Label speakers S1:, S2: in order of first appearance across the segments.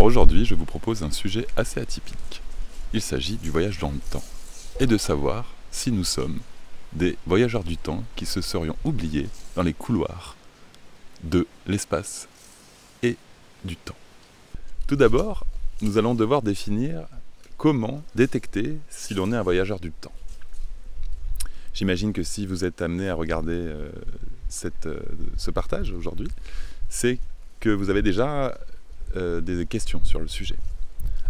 S1: Alors aujourd'hui, je vous propose un sujet assez atypique. Il s'agit du voyage dans le temps et de savoir si nous sommes des voyageurs du temps qui se serions oubliés dans les couloirs de l'espace et du temps. Tout d'abord, nous allons devoir définir comment détecter si l'on est un voyageur du temps. J'imagine que si vous êtes amené à regarder ce partage aujourd'hui, c'est que vous avez déjà des questions sur le sujet.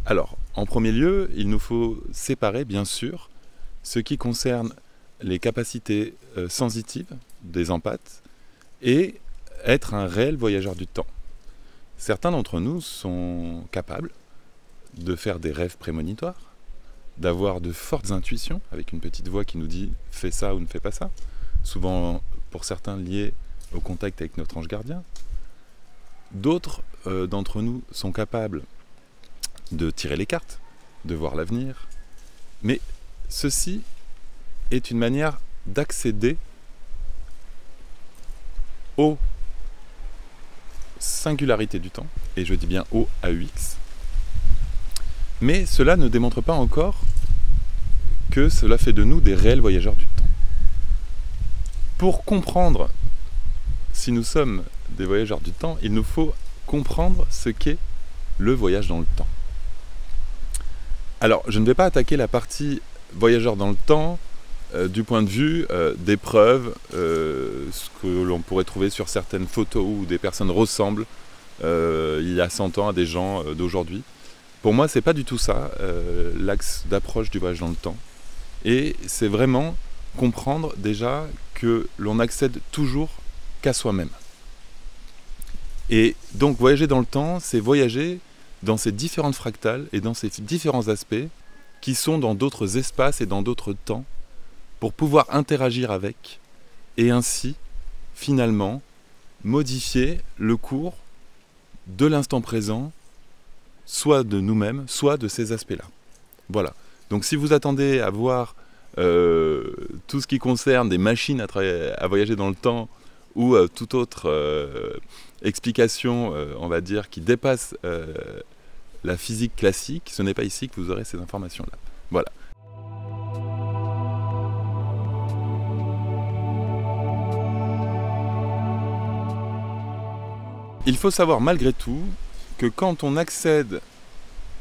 S1: Alors, en premier lieu, il nous faut séparer, bien sûr, ce qui concerne les capacités sensitives des empathes et être un réel voyageur du temps. Certains d'entre nous sont capables de faire des rêves prémonitoires, d'avoir de fortes intuitions avec une petite voix qui nous dit « fais ça ou ne fais pas ça », souvent pour certains liés au contact avec notre ange gardien. D'autres d'entre nous sont capables de tirer les cartes, de voir l'avenir, mais ceci est une manière d'accéder aux singularités du temps, et je dis bien au AUX, mais cela ne démontre pas encore que cela fait de nous des réels voyageurs du temps. Pour comprendre si nous sommes des voyageurs du temps, il nous faut comprendre ce qu'est le voyage dans le temps. Alors, je ne vais pas attaquer la partie voyageur dans le temps du point de vue des preuves, ce que l'on pourrait trouver sur certaines photos où des personnes ressemblent il y a 100 ans à des gens d'aujourd'hui. Pour moi, c'est pas du tout ça, l'axe d'approche du voyage dans le temps. Et c'est vraiment comprendre déjà que l'on n'accède toujours qu'à soi-même. Et donc voyager dans le temps, c'est voyager dans ces différentes fractales et dans ces différents aspects qui sont dans d'autres espaces et dans d'autres temps pour pouvoir interagir avec et ainsi, finalement, modifier le cours de l'instant présent, soit de nous-mêmes, soit de ces aspects-là. Voilà. Donc si vous attendez à voir tout ce qui concerne des machines à voyager dans le temps ou toute autre explication, on va dire, qui dépasse la physique classique, ce n'est pas ici que vous aurez ces informations-là. Voilà. Il faut savoir malgré tout que quand on accède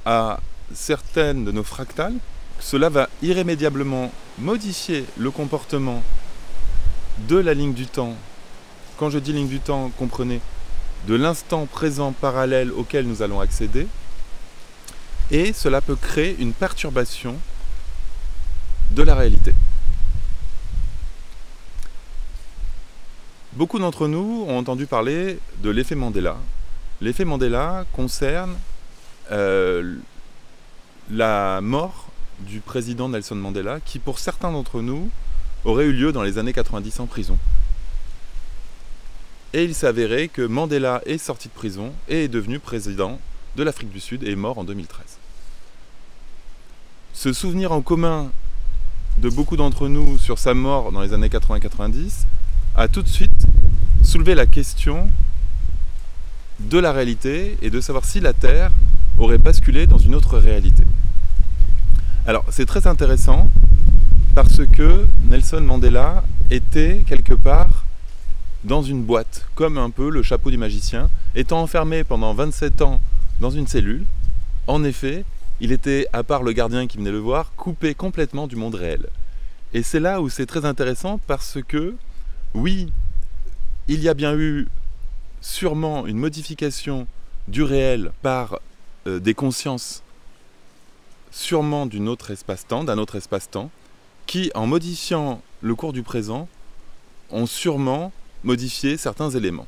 S1: à certaines de nos fractales, cela va irrémédiablement modifier le comportement de la ligne du temps. Quand je dis ligne du temps, comprenez, de l'instant présent parallèle auquel nous allons accéder, et cela peut créer une perturbation de la réalité. Beaucoup d'entre nous ont entendu parler de l'effet Mandela. L'effet Mandela concerne la mort du président Nelson Mandela, qui pour certains d'entre nous aurait eu lieu dans les années 90 en prison. Et il s'est avéré que Mandela est sorti de prison et est devenu président de l'Afrique du Sud et est mort en 2013. Ce souvenir en commun de beaucoup d'entre nous sur sa mort dans les années 80-90 a tout de suite soulevé la question de la réalité et de savoir si la Terre aurait basculé dans une autre réalité. Alors c'est très intéressant parce que Nelson Mandela était quelque part dans une boîte, comme un peu le chapeau du magicien, étant enfermé pendant 27 ans dans une cellule. En effet, il était, à part le gardien qui venait le voir, coupé complètement du monde réel. Et c'est là où c'est très intéressant parce que, oui, il y a bien eu sûrement une modification du réel par des consciences sûrement d'un autre espace-temps, qui, en modifiant le cours du présent, ont sûrement modifié certains éléments.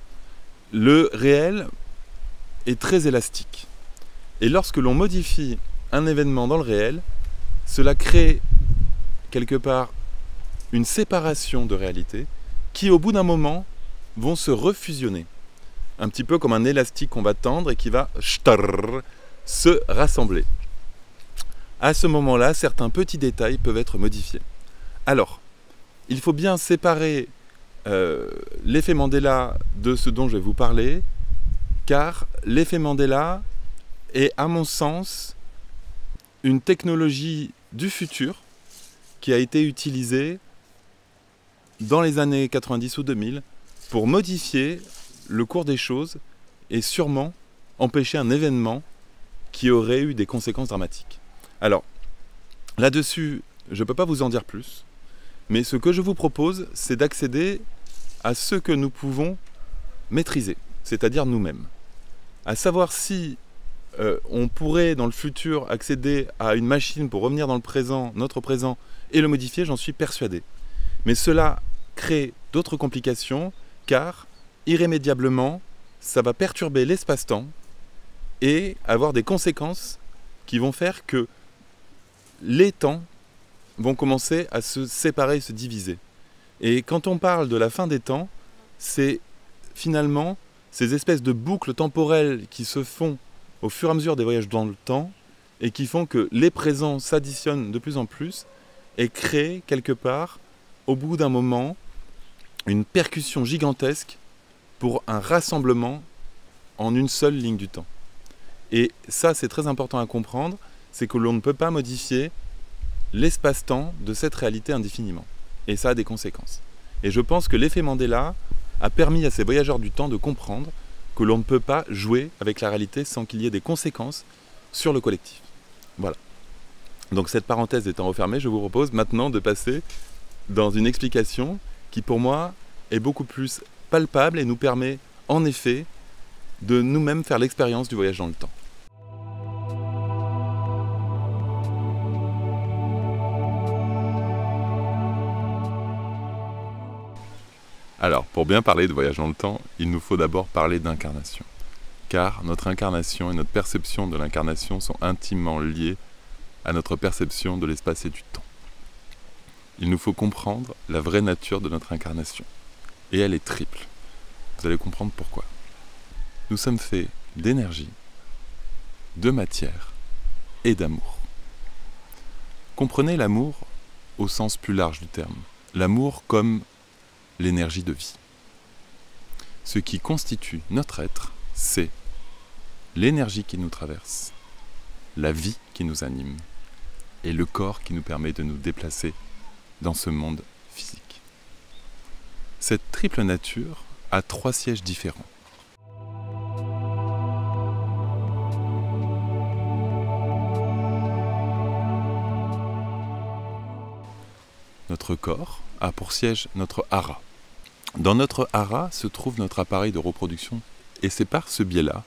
S1: Le réel est très élastique. Et lorsque l'on modifie un événement dans le réel, cela crée quelque part une séparation de réalité qui, au bout d'un moment, vont se refusionner. Un petit peu comme un élastique qu'on va tendre et qui va se rassembler. À ce moment-là, certains petits détails peuvent être modifiés. Alors, il faut bien séparer l'effet Mandela de ce dont je vais vous parler, car l'effet Mandela est, à mon sens, une technologie du futur qui a été utilisée dans les années 90 ou 2000 pour modifier le cours des choses et sûrement empêcher un événement qui aurait eu des conséquences dramatiques. Alors, là-dessus, je ne peux pas vous en dire plus, mais ce que je vous propose, c'est d'accéder à ce que nous pouvons maîtriser, c'est-à-dire nous-mêmes. À savoir si on pourrait dans le futur accéder à une machine pour revenir dans le présent, notre présent, et le modifier, j'en suis persuadé. Mais cela crée d'autres complications, car irrémédiablement, ça va perturber l'espace-temps et avoir des conséquences qui vont faire que les temps vont commencer à se séparer, se diviser. Et quand on parle de la fin des temps, c'est finalement ces espèces de boucles temporelles qui se font au fur et à mesure des voyages dans le temps et qui font que les présents s'additionnent de plus en plus et créent quelque part, au bout d'un moment, une percussion gigantesque pour un rassemblement en une seule ligne du temps. Et ça, c'est très important à comprendre, c'est que l'on ne peut pas modifier l'espace-temps de cette réalité indéfiniment. Et ça a des conséquences. Et je pense que l'effet Mandela a permis à ces voyageurs du temps de comprendre que l'on ne peut pas jouer avec la réalité sans qu'il y ait des conséquences sur le collectif. Voilà. Donc cette parenthèse étant refermée, je vous propose maintenant de passer dans une explication qui pour moi est beaucoup plus palpable et nous permet en effet de nous-mêmes faire l'expérience du voyage dans le temps. Alors, pour bien parler de voyage dans le temps, il nous faut d'abord parler d'incarnation. Car notre incarnation et notre perception de l'incarnation sont intimement liées à notre perception de l'espace et du temps. Il nous faut comprendre la vraie nature de notre incarnation. Et elle est triple. Vous allez comprendre pourquoi. Nous sommes faits d'énergie, de matière et d'amour. Comprenez l'amour au sens plus large du terme. L'amour comme l'énergie de vie. Ce qui constitue notre être, c'est l'énergie qui nous traverse, la vie qui nous anime et le corps qui nous permet de nous déplacer dans ce monde physique. Cette triple nature a 3 sièges différents. Notre corps a pour siège notre hara. Dans notre hara se trouve notre appareil de reproduction et c'est par ce biais-là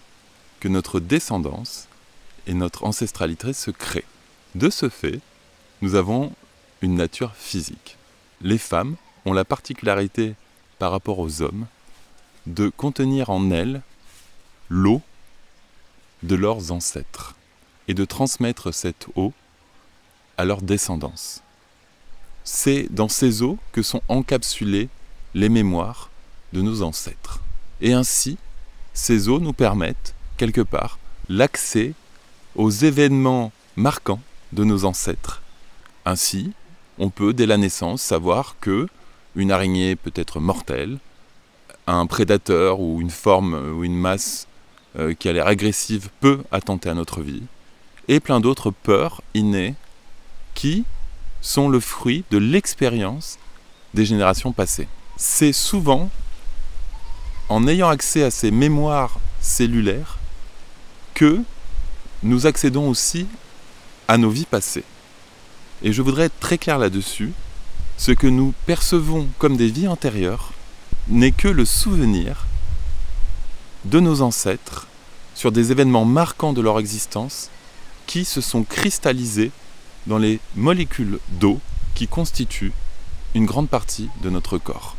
S1: que notre descendance et notre ancestralité se créent. De ce fait, nous avons une nature physique. Les femmes ont la particularité par rapport aux hommes de contenir en elles l'eau de leurs ancêtres et de transmettre cette eau à leur descendance. C'est dans ces eaux que sont encapsulées les mémoires de nos ancêtres. Et ainsi, ces eaux nous permettent, quelque part, l'accès aux événements marquants de nos ancêtres. Ainsi, on peut, dès la naissance, savoir que une araignée peut être mortelle, un prédateur ou une forme ou une masse qui a l'air agressive peut attenter à notre vie, et plein d'autres peurs innées qui sont le fruit de l'expérience des générations passées. C'est souvent en ayant accès à ces mémoires cellulaires que nous accédons aussi à nos vies passées. Et je voudrais être très clair là-dessus, ce que nous percevons comme des vies antérieures n'est que le souvenir de nos ancêtres sur des événements marquants de leur existence qui se sont cristallisés dans les molécules d'eau qui constituent une grande partie de notre corps.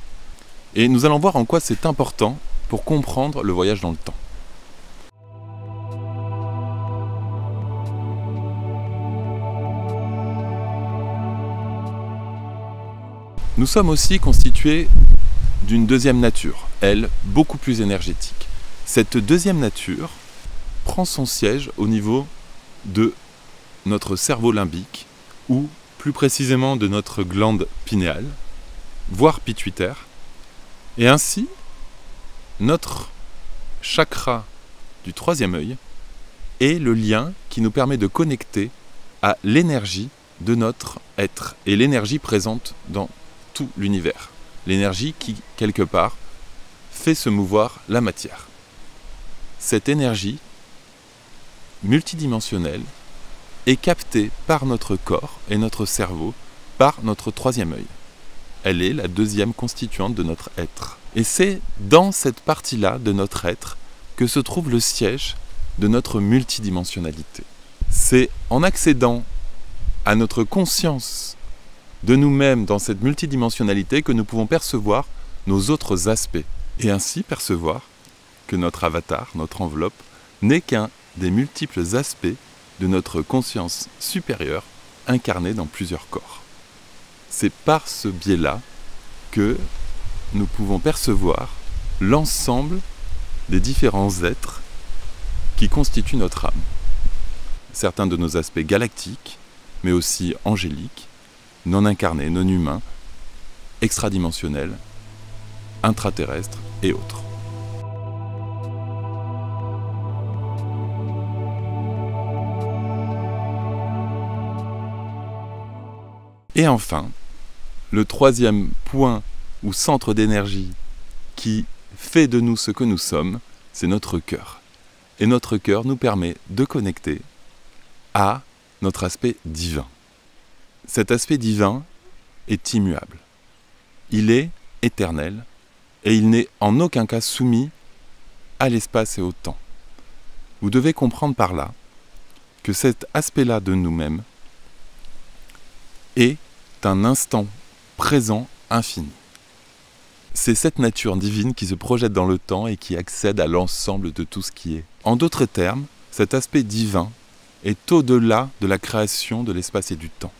S1: Et nous allons voir en quoi c'est important pour comprendre le voyage dans le temps. Nous sommes aussi constitués d'une deuxième nature, elle, beaucoup plus énergétique. Cette deuxième nature prend son siège au niveau de notre cerveau limbique, ou plus précisément de notre glande pinéale, voire pituitaire, et ainsi, notre chakra du troisième œil est le lien qui nous permet de connecter à l'énergie de notre être et l'énergie présente dans tout l'univers. L'énergie qui, quelque part, fait se mouvoir la matière. Cette énergie multidimensionnelle est captée par notre corps et notre cerveau par notre troisième œil. Elle est la deuxième constituante de notre être. Et c'est dans cette partie-là de notre être que se trouve le siège de notre multidimensionnalité. C'est en accédant à notre conscience de nous-mêmes dans cette multidimensionnalité que nous pouvons percevoir nos autres aspects et ainsi percevoir que notre avatar, notre enveloppe, n'est qu'un des multiples aspects de notre conscience supérieure incarnée dans plusieurs corps. C'est par ce biais-là que nous pouvons percevoir l'ensemble des différents êtres qui constituent notre âme. Certains de nos aspects galactiques, mais aussi angéliques, non incarnés, non humains, extradimensionnels, intraterrestres et autres. Et enfin, le troisième point ou centre d'énergie qui fait de nous ce que nous sommes, c'est notre cœur. Et notre cœur nous permet de connecter à notre aspect divin. Cet aspect divin est immuable. Il est éternel et il n'est en aucun cas soumis à l'espace et au temps. Vous devez comprendre par là que cet aspect-là de nous-mêmes est un instant présent infini. C'est cette nature divine qui se projette dans le temps et qui accède à l'ensemble de tout ce qui est. En d'autres termes, cet aspect divin est au-delà de la création de l'espace et du temps.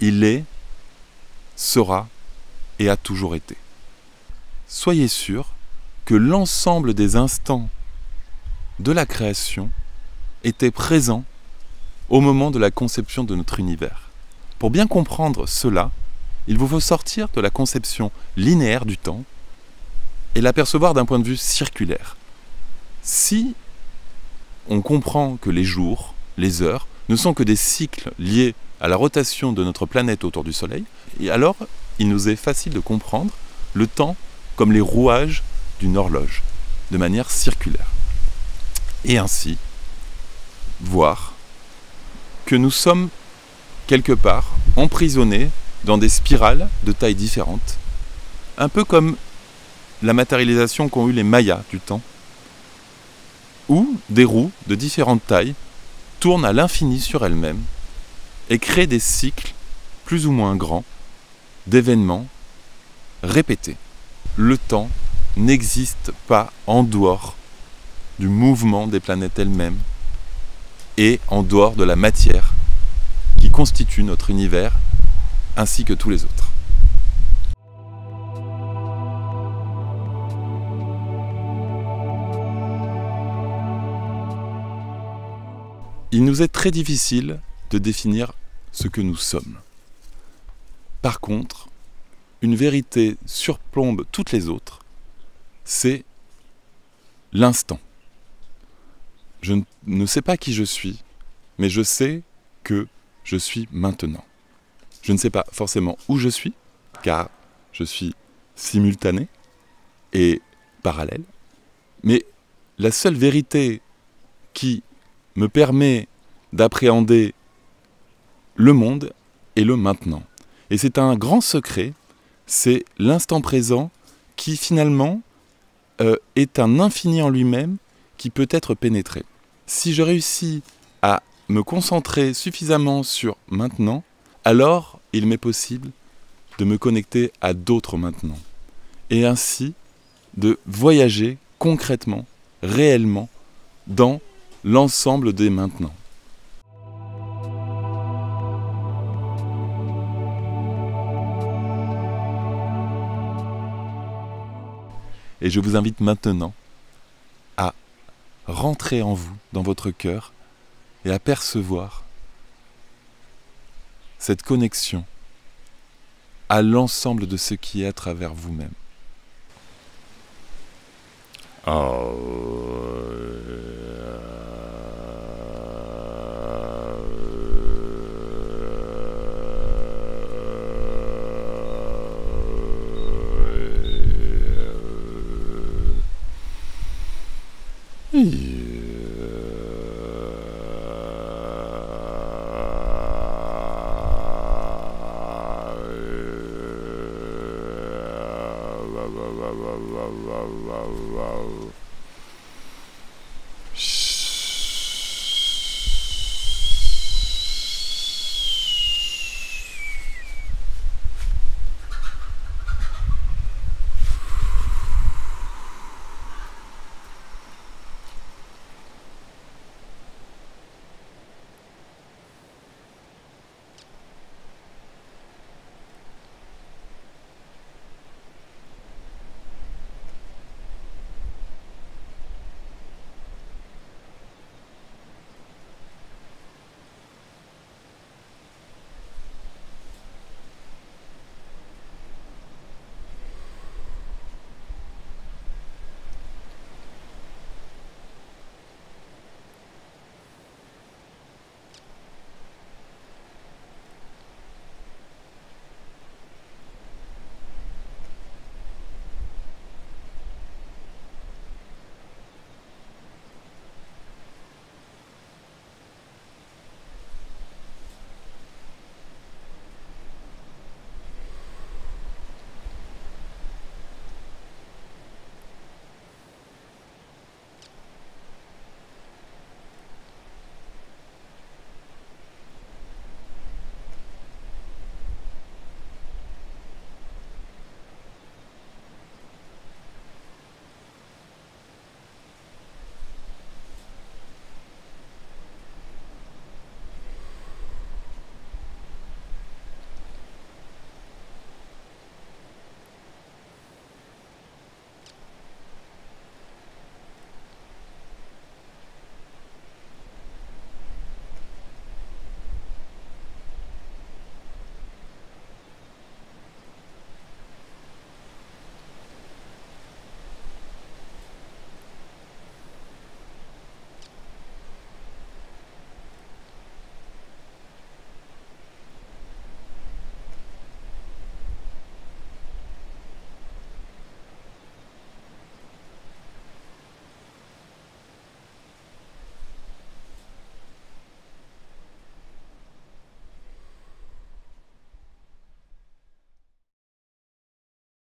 S1: Il est, sera et a toujours été. Soyez sûr que l'ensemble des instants de la création étaient présents au moment de la conception de notre univers. Pour bien comprendre cela, il vous faut sortir de la conception linéaire du temps et l'apercevoir d'un point de vue circulaire. Si on comprend que les jours, les heures, ne sont que des cycles liés à la rotation de notre planète autour du Soleil, et alors il nous est facile de comprendre le temps comme les rouages d'une horloge, de manière circulaire. Et ainsi, voir que nous sommes quelque part emprisonnés dans des spirales de tailles différentes, un peu comme la matérialisation qu'ont eu les Mayas du temps, où des roues de différentes tailles tournent à l'infini sur elles-mêmes et créent des cycles plus ou moins grands d'événements répétés. Le temps n'existe pas en dehors du mouvement des planètes elles-mêmes et en dehors de la matière qui constitue notre univers ainsi que tous les autres. Il nous est très difficile de définir ce que nous sommes. Par contre, une vérité surplombe toutes les autres, c'est l'instant. Je ne sais pas qui je suis, mais je sais que je suis maintenant. Je ne sais pas forcément où je suis, car je suis simultané et parallèle, mais la seule vérité qui me permet d'appréhender le monde est le maintenant. Et c'est un grand secret, c'est l'instant présent qui finalement est un infini en lui-même qui peut être pénétré. Si je réussis à me concentrer suffisamment sur maintenant, alors il m'est possible de me connecter à d'autres maintenant. Et ainsi de voyager concrètement, réellement, dans l'ensemble des maintenant. Et je vous invite maintenant à rentrer en vous, dans votre cœur, et à percevoir cette connexion à l'ensemble de ce qui est à travers vous-même. Oh. Wow.